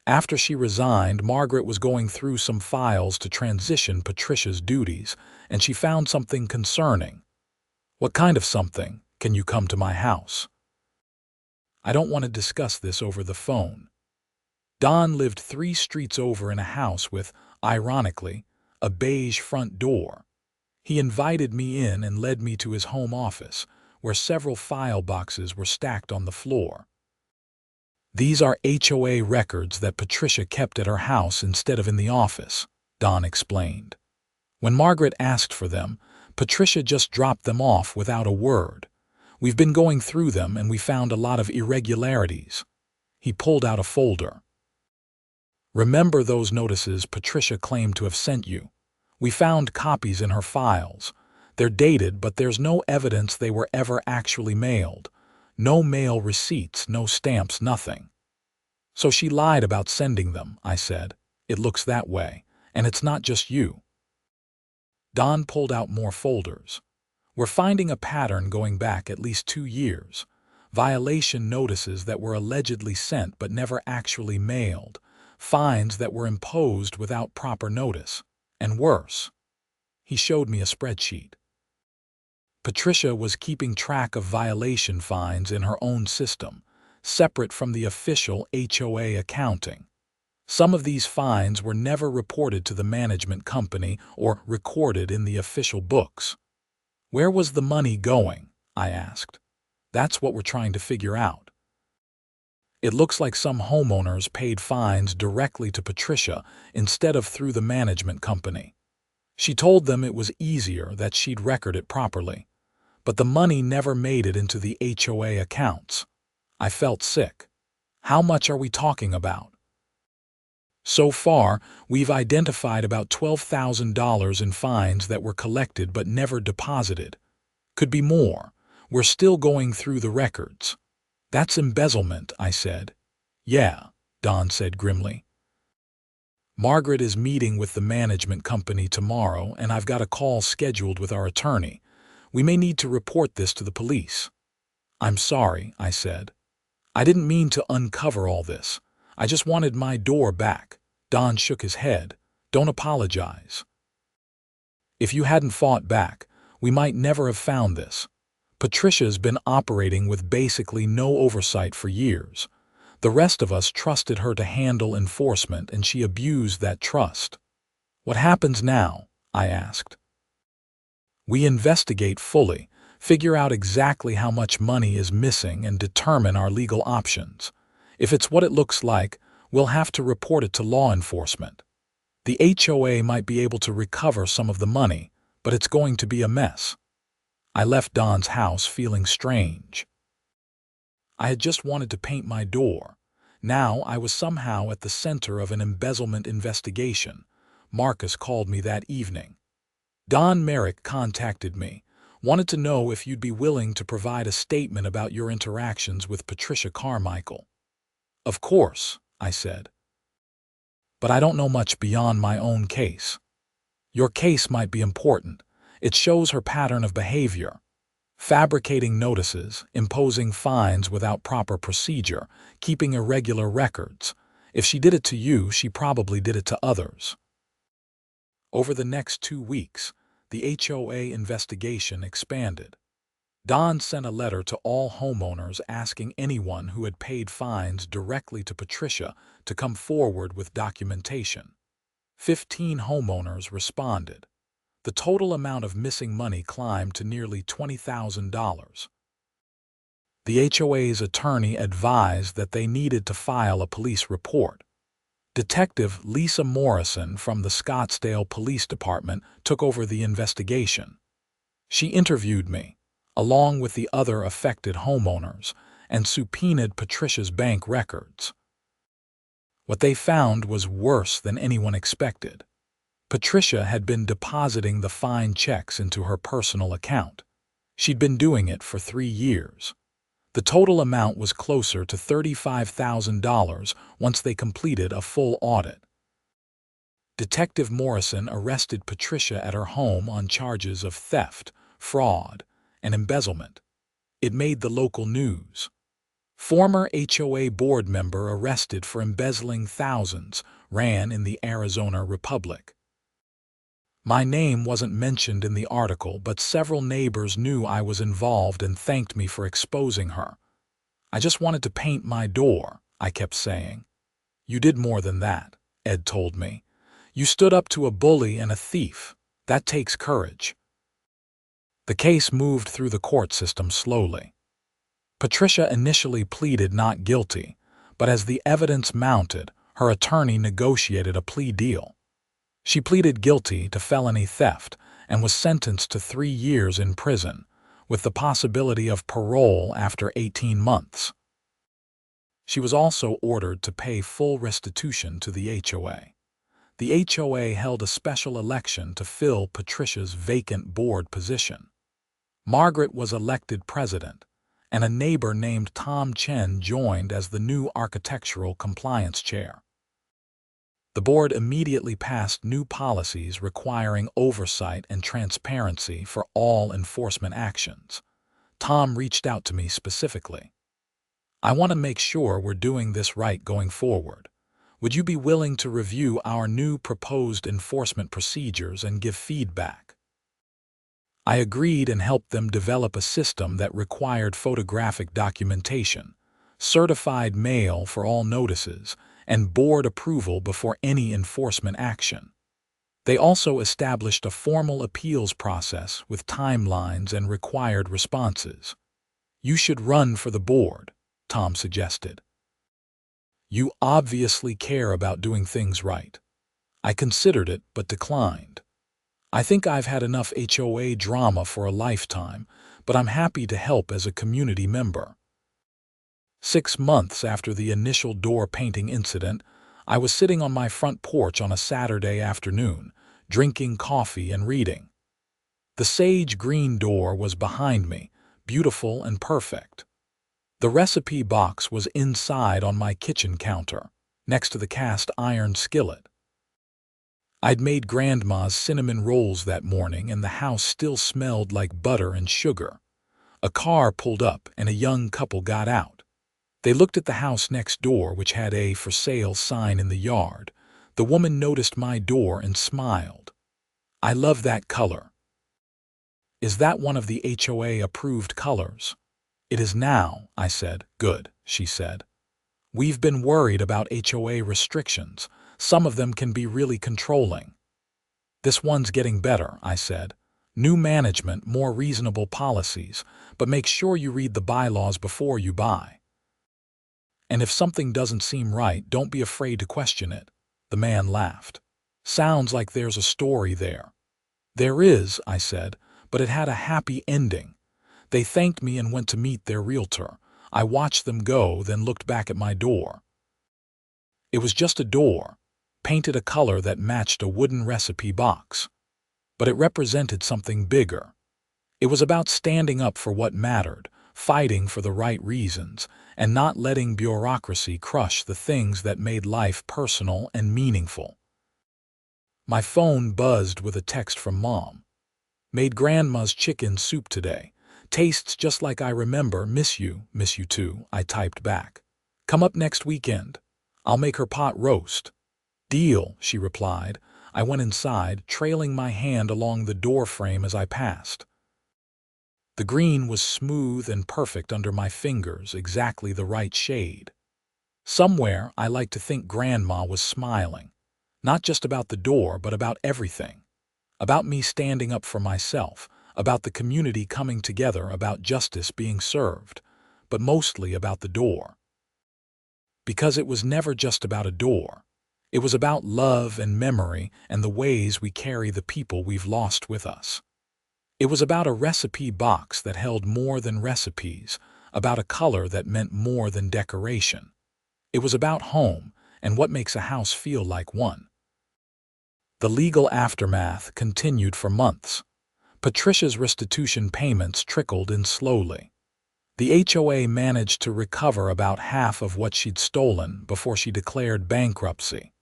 After she resigned, Margaret was going through some files to transition Patricia's duties, and she found something concerning. What kind of something? Can you come to my house? I don't want to discuss this over the phone. Don lived 3 streets over in a house with, ironically, a beige front door. He invited me in and led me to his home office, where several file boxes were stacked on the floor. These are HOA records that Patricia kept at her house instead of in the office, Don explained. When Margaret asked for them, Patricia just dropped them off without a word. We've been going through them and we found a lot of irregularities. He pulled out a folder. Remember those notices Patricia claimed to have sent you? We found copies in her files. They're dated, but there's no evidence they were ever actually mailed. No mail receipts, no stamps, nothing. So she lied about sending them, I said. It looks that way, and it's not just you. Don pulled out more folders. We're finding a pattern going back at least 2 years. Violation notices that were allegedly sent but never actually mailed. Fines that were imposed without proper notice. And worse. He showed me a spreadsheet. Patricia was keeping track of violation fines in her own system, separate from the official HOA accounting. Some of these fines were never reported to the management company or recorded in the official books. Where was the money going? I asked. That's what we're trying to figure out. It looks like some homeowners paid fines directly to Patricia instead of through the management company. She told them it was easier, that she'd record it properly. But the money never made it into the HOA accounts. I felt sick. How much are we talking about? So far, we've identified about $12,000 in fines that were collected but never deposited. Could be more. We're still going through the records. That's embezzlement, I said. Yeah, Don said grimly. Margaret is meeting with the management company tomorrow, and I've got a call scheduled with our attorney. We may need to report this to the police. I'm sorry, I said. I didn't mean to uncover all this. I just wanted my door back. Don shook his head. Don't apologize. If you hadn't fought back, we might never have found this. Patricia's been operating with basically no oversight for years. The rest of us trusted her to handle enforcement, and she abused that trust. What happens now? I asked. We investigate fully, figure out exactly how much money is missing, and determine our legal options. If it's what it looks like, we'll have to report it to law enforcement. The HOA might be able to recover some of the money, but it's going to be a mess. I left Don's house feeling strange. I had just wanted to paint my door. Now I was somehow at the center of an embezzlement investigation. Marcus called me that evening. Don Merrick contacted me, wanted to know if you'd be willing to provide a statement about your interactions with Patricia Carmichael. Of course, I said. But I don't know much beyond my own case. Your case might be important. It shows her pattern of behavior. Fabricating notices, imposing fines without proper procedure, keeping irregular records. If she did it to you, she probably did it to others. Over the next 2 weeks, the HOA investigation expanded. Don sent a letter to all homeowners asking anyone who had paid fines directly to Patricia to come forward with documentation. 15 homeowners responded. The total amount of missing money climbed to nearly $20,000. The HOA's attorney advised that they needed to file a police report. Detective Lisa Morrison from the Scottsdale Police Department took over the investigation. She interviewed me, along with the other affected homeowners, and subpoenaed Patricia's bank records. What they found was worse than anyone expected. Patricia had been depositing the fine checks into her personal account. She'd been doing it for 3 years. The total amount was closer to $35,000 once they completed a full audit. Detective Morrison arrested Patricia at her home on charges of theft, fraud, and embezzlement. It made the local news. Former HOA board member arrested for embezzling thousands ran in the Arizona Republic. My name wasn't mentioned in the article, but several neighbors knew I was involved and thanked me for exposing her. I just wanted to paint my door, I kept saying. You did more than that, Ed told me. You stood up to a bully and a thief. That takes courage. The case moved through the court system slowly. Patricia initially pleaded not guilty, but as the evidence mounted, her attorney negotiated a plea deal. She pleaded guilty to felony theft and was sentenced to 3 years in prison, with the possibility of parole after 18 months. She was also ordered to pay full restitution to the HOA. The HOA held a special election to fill Patricia's vacant board position. Margaret was elected president, and a neighbor named Tom Chen joined as the new architectural compliance chair. The board immediately passed new policies requiring oversight and transparency for all enforcement actions. Tom reached out to me specifically. I want to make sure we're doing this right going forward. Would you be willing to review our new proposed enforcement procedures and give feedback? I agreed and helped them develop a system that required photographic documentation, certified mail for all notices, and board approval before any enforcement action. They also established a formal appeals process with timelines and required responses. You should run for the board, Tom suggested. You obviously care about doing things right. I considered it but declined. I think I've had enough HOA drama for a lifetime, but I'm happy to help as a community member. 6 months after the initial door painting incident, I was sitting on my front porch on a Saturday afternoon, drinking coffee and reading. The sage green door was behind me, beautiful and perfect. The recipe box was inside on my kitchen counter, next to the cast iron skillet. I'd made Grandma's cinnamon rolls that morning and the house still smelled like butter and sugar. A car pulled up and a young couple got out. They looked at the house next door, which had a for sale sign in the yard. The woman noticed my door and smiled. I love that color. Is that one of the HOA approved colors? It is now, I said. Good, she said. We've been worried about HOA restrictions. Some of them can be really controlling. This one's getting better, I said. New management, more reasonable policies, but make sure you read the bylaws before you buy. And if something doesn't seem right, don't be afraid to question it. The man laughed. Sounds like there's a story there. There is, I said, but it had a happy ending. They thanked me and went to meet their realtor. I watched them go, then looked back at my door. It was just a door, painted a color that matched a wooden recipe box. But it represented something bigger. It was about standing up for what mattered, fighting for the right reasons, and not letting bureaucracy crush the things that made life personal and meaningful. My phone buzzed with a text from Mom. Made Grandma's chicken soup today. Tastes just like I remember. Miss you too, I typed back. Come up next weekend. I'll make her pot roast. Deal, she replied. I went inside, trailing my hand along the door frame as I passed. The green was smooth and perfect under my fingers, exactly the right shade. Somewhere, I like to think Grandma was smiling. Not just about the door, but about everything. About me standing up for myself, about the community coming together, about justice being served, but mostly about the door. Because it was never just about a door. It was about love and memory and the ways we carry the people we've lost with us. It was about a recipe box that held more than recipes, about a color that meant more than decoration. It was about home and what makes a house feel like one. The legal aftermath continued for months. Patricia's restitution payments trickled in slowly. The HOA managed to recover about half of what she'd stolen before she declared bankruptcy.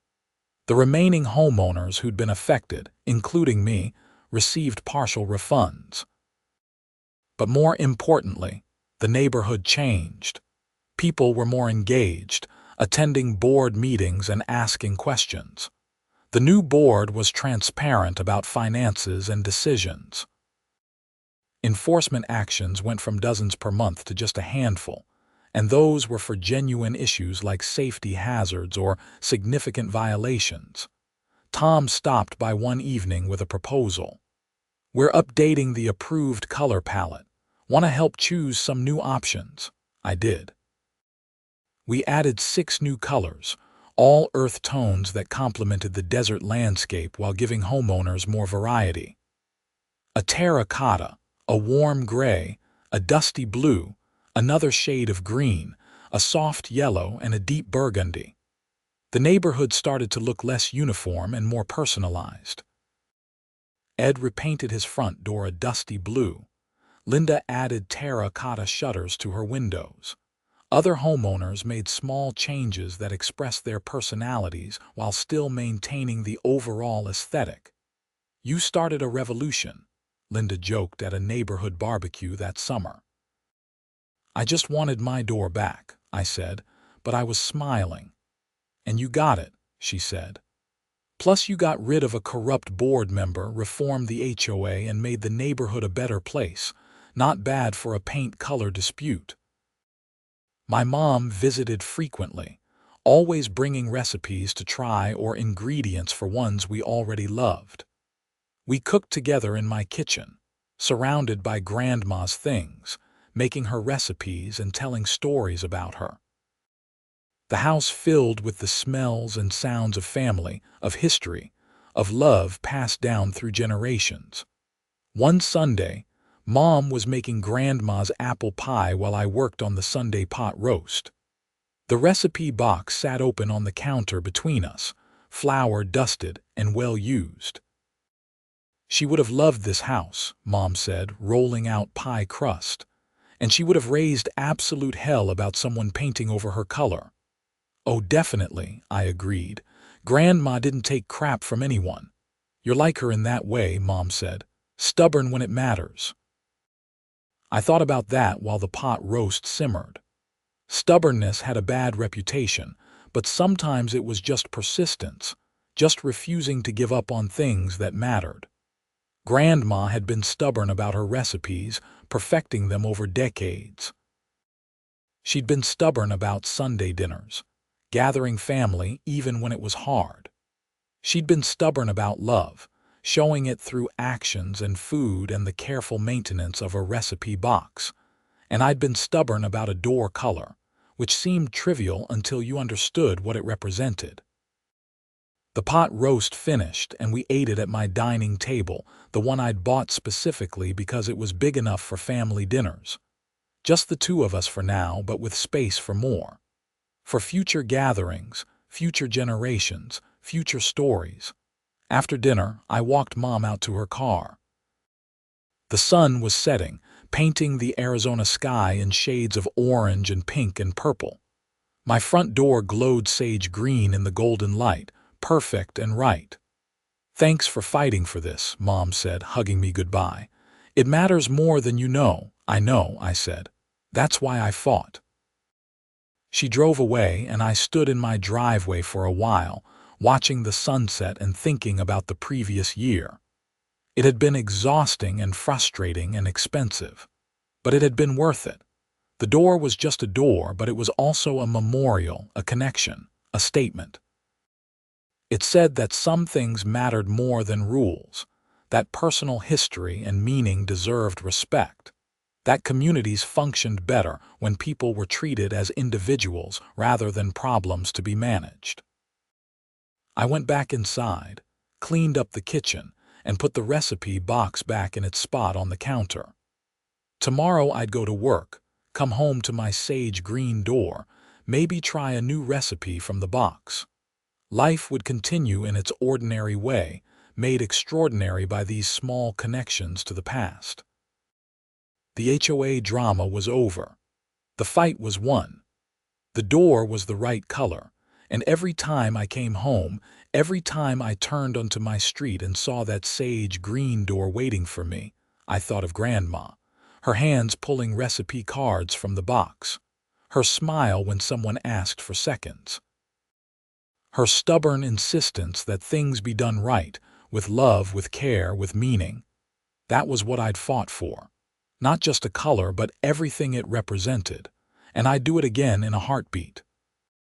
The remaining homeowners who'd been affected, including me, received partial refunds. But more importantly, the neighborhood changed. People were more engaged, attending board meetings and asking questions. The new board was transparent about finances and decisions. Enforcement actions went from dozens per month to just a handful, and those were for genuine issues like safety hazards or significant violations. Tom stopped by one evening with a proposal. We're updating the approved color palette. Want to help choose some new options? I did. We added 6 new colors, all earth tones that complemented the desert landscape while giving homeowners more variety. A terracotta, a warm gray, a dusty blue, another shade of green, a soft yellow, and a deep burgundy. The neighborhood started to look less uniform and more personalized. Ed repainted his front door a dusty blue. Linda added terracotta shutters to her windows. Other homeowners made small changes that expressed their personalities while still maintaining the overall aesthetic. You started a revolution, Linda joked at a neighborhood barbecue that summer. I just wanted my door back, I said, but I was smiling. And you got it, she said. Plus you got rid of a corrupt board member, reformed the HOA, and made the neighborhood a better place. Not bad for a paint color dispute. My mom visited frequently, always bringing recipes to try or ingredients for ones we already loved. We cooked together in my kitchen, surrounded by Grandma's things, making her recipes and telling stories about her. The house filled with the smells and sounds of family, of history, of love passed down through generations. One Sunday, Mom was making Grandma's apple pie while I worked on the Sunday pot roast. The recipe box sat open on the counter between us, flour dusted and well used. She would have loved this house, Mom said, rolling out pie crust, and she would have raised absolute hell about someone painting over her color. Oh, definitely, I agreed. Grandma didn't take crap from anyone. You're like her in that way, Mom said. Stubborn when it matters. I thought about that while the pot roast simmered. Stubbornness had a bad reputation, but sometimes it was just persistence, just refusing to give up on things that mattered. Grandma had been stubborn about her recipes, perfecting them over decades. She'd been stubborn about Sunday dinners, gathering family even when it was hard. She'd been stubborn about love, showing it through actions and food and the careful maintenance of a recipe box. And I'd been stubborn about a door color, which seemed trivial until you understood what it represented. The pot roast finished, and we ate it at my dining table, the one I'd bought specifically because it was big enough for family dinners. Just the two of us for now, but with space for more. For future gatherings, future generations, future stories. After dinner, I walked Mom out to her car. The sun was setting, painting the Arizona sky in shades of orange and pink and purple. My front door glowed sage green in the golden light, perfect and right. Thanks for fighting for this, Mom said, hugging me goodbye. It matters more than you know, I said. That's why I fought. She drove away, and I stood in my driveway for a while, watching the sunset and thinking about the previous year. It had been exhausting and frustrating and expensive, but it had been worth it. The door was just a door, but it was also a memorial, a connection, a statement. It said that some things mattered more than rules, that personal history and meaning deserved respect, that communities functioned better when people were treated as individuals rather than problems to be managed. I went back inside, cleaned up the kitchen, and put the recipe box back in its spot on the counter. Tomorrow I'd go to work, come home to my sage green door, maybe try a new recipe from the box. Life would continue in its ordinary way, made extraordinary by these small connections to the past. The HOA drama was over. The fight was won. The door was the right color, and every time I came home, every time I turned onto my street and saw that sage green door waiting for me, I thought of Grandma, her hands pulling recipe cards from the box, her smile when someone asked for seconds, her stubborn insistence that things be done right, with love, with care, with meaning. That was what I'd fought for. Not just a color, but everything it represented, and I'd do it again in a heartbeat.